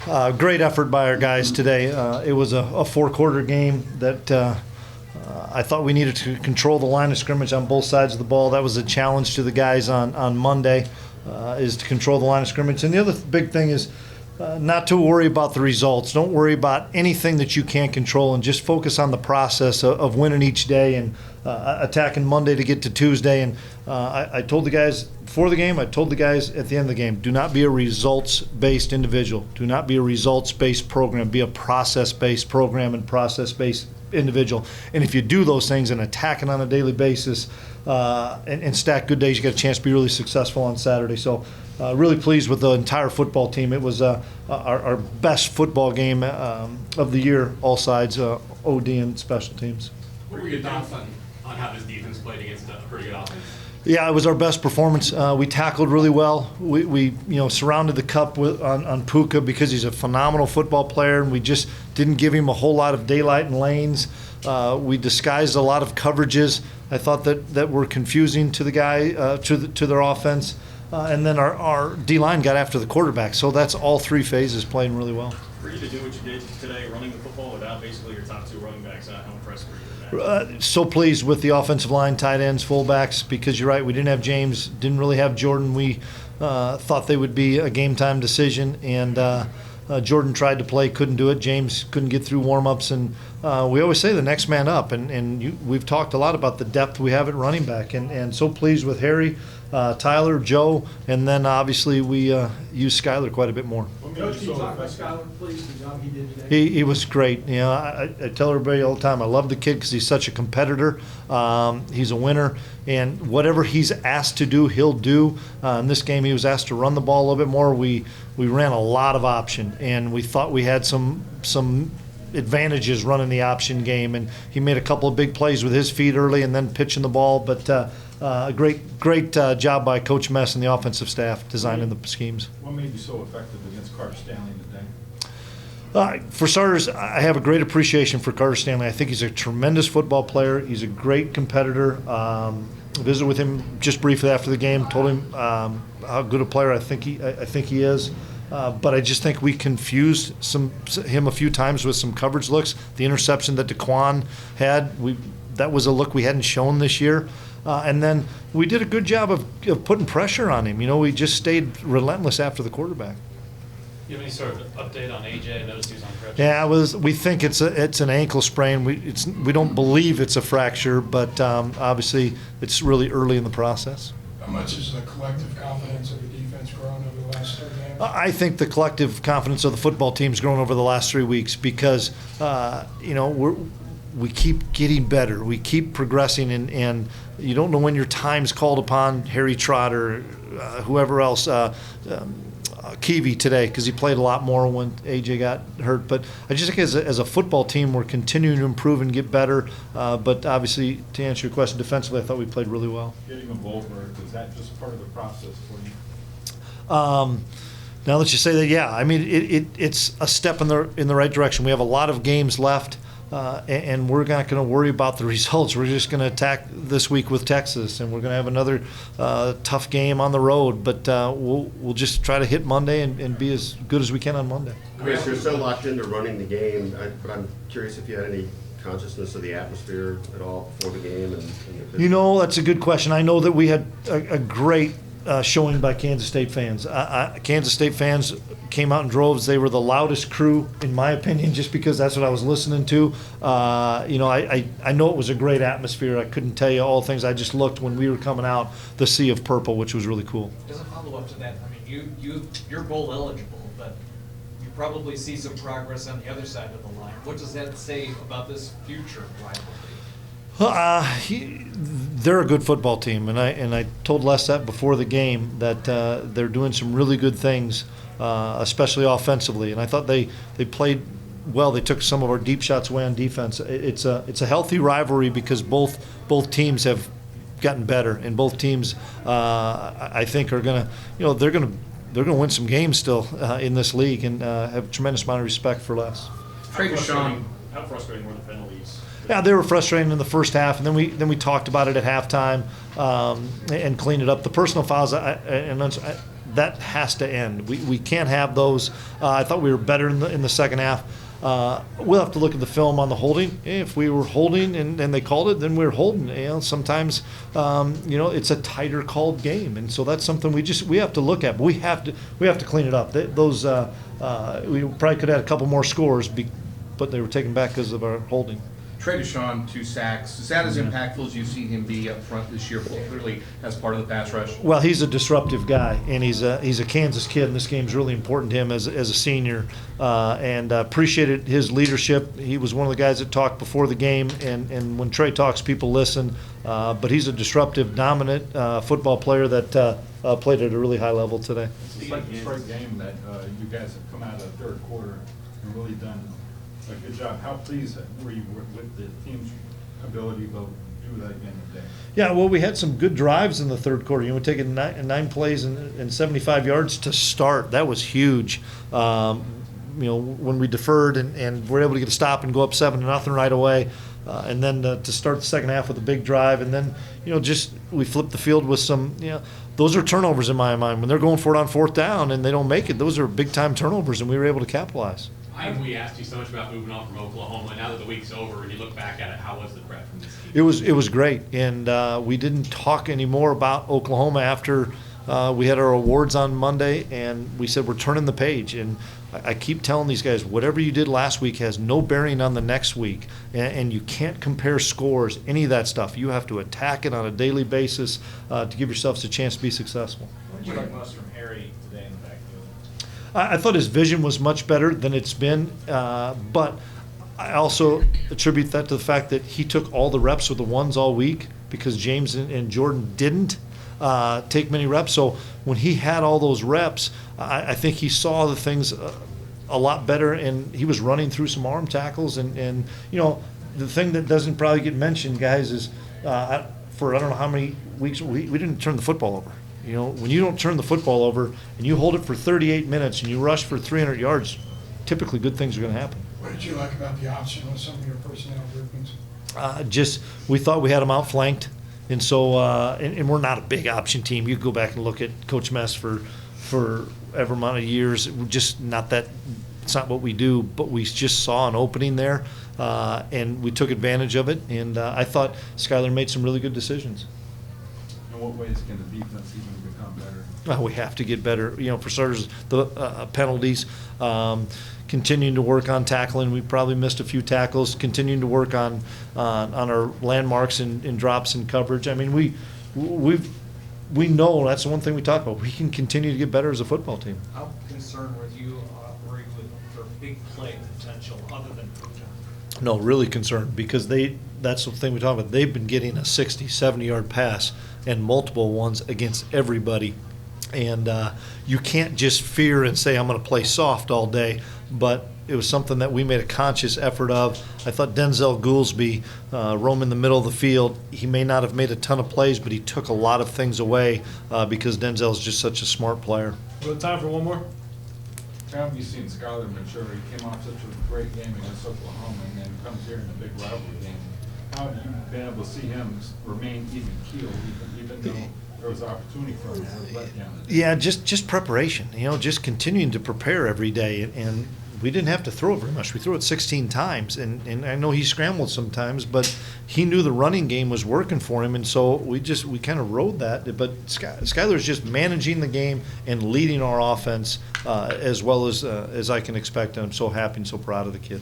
Great effort by our guys today. It was a four-quarter game that I thought we needed to control the line of scrimmage on both sides of the ball. That was a challenge to the guys on Monday, is to control the line of scrimmage. And the other big thing is not to worry about the results. Don't worry about anything that you can't control, and just focus on the process of winning each day and attacking Monday to get to Tuesday. And I told the guys before the game, I told the guys at the end of the game, do not be a results-based individual. Do not be a results-based program. Be a process-based program and process-based individual. And if you do those things and attack it on a daily basis and stack good days, you got a chance to be really successful on Saturday. So really pleased with the entire football team. It was our best football game of the year, all sides, OD and special teams. What were your thoughts on how this defense played against a pretty good offense? Yeah, it was our best performance. We tackled really well. We surrounded the cup on Puka because he's a phenomenal football player, and we just didn't give him a whole lot of daylight and lanes. We disguised a lot of coverages. I thought that were confusing to the guy, to their offense. And then our D-line got after the quarterback. So that's all three phases playing really well. For you to do what you did today, running the football without basically your top two running backs, how impressed were you? So pleased with the offensive line, tight ends, fullbacks, because you're right, we didn't have James, didn't really have Jordan. We thought they would be a game-time decision, and Jordan tried to play, couldn't do it. James couldn't get through warm-ups, and we always say the next man up, and we've talked a lot about the depth we have at running back, and so pleased with Harry, Tyler, Joe, and then obviously we use Skyler quite a bit more. Coach, can you talk about Skyler, please, the job he did today? He was great. I tell everybody all the time, I love the kid because he's such a competitor. He's a winner, and whatever he's asked to do, he'll do. In this game, he was asked to run the ball a little bit more. We ran a lot of option, and we thought we had some advantages running the option game, and he made a couple of big plays with his feet early and then pitching the ball. But a great job by Coach Mess and the offensive staff designing the schemes. What made you so effective against Carter Stanley today? For starters, I have a great appreciation for Carter Stanley. I think he's a tremendous football player. He's a great competitor. Visited with him just briefly after the game. Told him how good a player I think he is. But I just think we confused him a few times with some coverage looks. The interception that DeQuan had, that was a look we hadn't shown this year. And then we did a good job of putting pressure on him. We just stayed relentless after the quarterback. Do you have any sort of update on AJ? I noticed he was on crutches. Yeah, we think it's an ankle sprain. We don't believe it's a fracture, but obviously it's really early in the process. How much has the collective confidence of the defense grown over the last 3 games? I think the collective confidence of the football team's grown over the last 3 weeks because we keep getting better. We keep progressing, and you don't know when your time's called upon. Harry Trotter, whoever else, Kiwi today, because he played a lot more when AJ got hurt. But I just think as a football team, we're continuing to improve and get better. But obviously, to answer your question, defensively, I thought we played really well. Getting them both hurt, is that just part of the process for you? Now that you say that, yeah, I mean it's a step in the right direction. We have a lot of games left. And we're not going to worry about the results. We're just going to attack this week with Texas, and we're going to have another tough game on the road. But we'll just try to hit Monday and be as good as we can on Monday. Chris, you're so locked into running the game, but I'm curious if you had any consciousness of the atmosphere at all before the game. That's a good question. I know that we had a great showing by Kansas State fans. Kansas State fans came out in droves. They were the loudest crew, in my opinion, just because that's what I was listening to. I know it was a great atmosphere. I couldn't tell you all the things. I just looked when we were coming out, the sea of purple, which was really cool. As a follow-up to that, I mean, you're bowl eligible, but you probably see some progress on the other side of the line. What does that say about this future rivalry? They're a good football team, and I told Les that before the game that they're doing some really good things, especially offensively. And I thought they played well. They took some of our deep shots away on defense. It's a healthy rivalry because both teams have gotten better, and both teams I think are gonna they're gonna win some games still in this league, and have a tremendous amount of respect for Les. How frustrating were the penalties? Yeah, they were frustrating in the first half, and then we talked about it at halftime and cleaned it up. The personal fouls, that has to end. We can't have those. I thought we were better in the second half. We'll have to look at the film on the holding. If we were holding and they called it, then we were holding. Sometimes it's a tighter called game, and so that's something we have to look at. But we have to clean it up. Those we probably could have had a couple more scores, but they were taken back because of our holding. Trey Deshawn, 2 sacks. Is that as impactful as you've seen him be up front this year, clearly as part of the pass rush? Well, he's a disruptive guy, and he's a Kansas kid, and this game's really important to him as a senior. And appreciated his leadership. He was one of the guys that talked before the game, and when Trey talks, people listen. But he's a disruptive, dominant football player that played at a really high level today. It's the second straight game that you guys have come out of the third quarter and really done a good job. How pleased were you with the team's ability to do that again today? Yeah, well, we had some good drives in the third quarter. We taken nine plays and 75 yards to start. That was huge. When we deferred and were able to get a stop and go up 7-0 right away, and then to start the second half with a big drive, and then we flipped the field with some. Those are turnovers in my mind. When they're going for it on fourth down and they don't make it, those are big time turnovers, and we were able to capitalize. We asked you so much about moving on from Oklahoma. Now that the week's over and you look back at it, how was the prep from this team? It was great, and we didn't talk anymore about Oklahoma after we had our awards on Monday, and we said we're turning the page. And I keep telling these guys, whatever you did last week has no bearing on the next week, and you can't compare scores, any of that stuff. You have to attack it on a daily basis to give yourselves a chance to be successful. What did you like most from Harry today in the backfield? I thought his vision was much better than it's been, but I also attribute that to the fact that he took all the reps with the ones all week because James and Jordan didn't take many reps. So when he had all those reps, I think he saw the things a lot better, and he was running through some arm tackles. And the thing that doesn't probably get mentioned, guys, is for I don't know how many weeks we didn't turn the football over. When you don't turn the football over and you hold it for 38 minutes and you rush for 300 yards, typically good things are going to happen. What did you like about the option with some of your personnel groupings? We thought we had them outflanked, and so and we're not a big option team. You go back and look at Coach Mess for ever amount of years. We're just not that. It's not what we do, but we just saw an opening there, and we took advantage of it. And I thought Skyler made some really good decisions. In what ways can the defense even become better? We have to get better. For starters, the penalties, continuing to work on tackling. We probably missed a few tackles. Continuing to work on our landmarks and drops and coverage. I mean, we know that's the one thing we talk about. We can continue to get better as a football team. How concerned were you with their big play potential other than Puka? No, really concerned because that's the thing we talk about. They've been getting a 60, 70-yard pass and multiple ones against everybody. And you can't just fear and say, I'm going to play soft all day. But it was something that we made a conscious effort of. I thought Denzel Goolsby roaming the middle of the field. He may not have made a ton of plays, but he took a lot of things away because Denzel's just such a smart player. We have time for one more. How have you seen Skyler mature? He came off such a great game against Oklahoma and then comes here in a big rivalry game. How have you been able to see him remain even-keeled, even though there was opportunity for him to let down? Yeah, just preparation. Just continuing to prepare every day. And we didn't have to throw it very much. We threw it 16 times. And I know he scrambled sometimes, but he knew the running game was working for him. And so we kind of rode that. But Skyler's just managing the game and leading our offense as well as I can expect. And I'm so happy and so proud of the kid.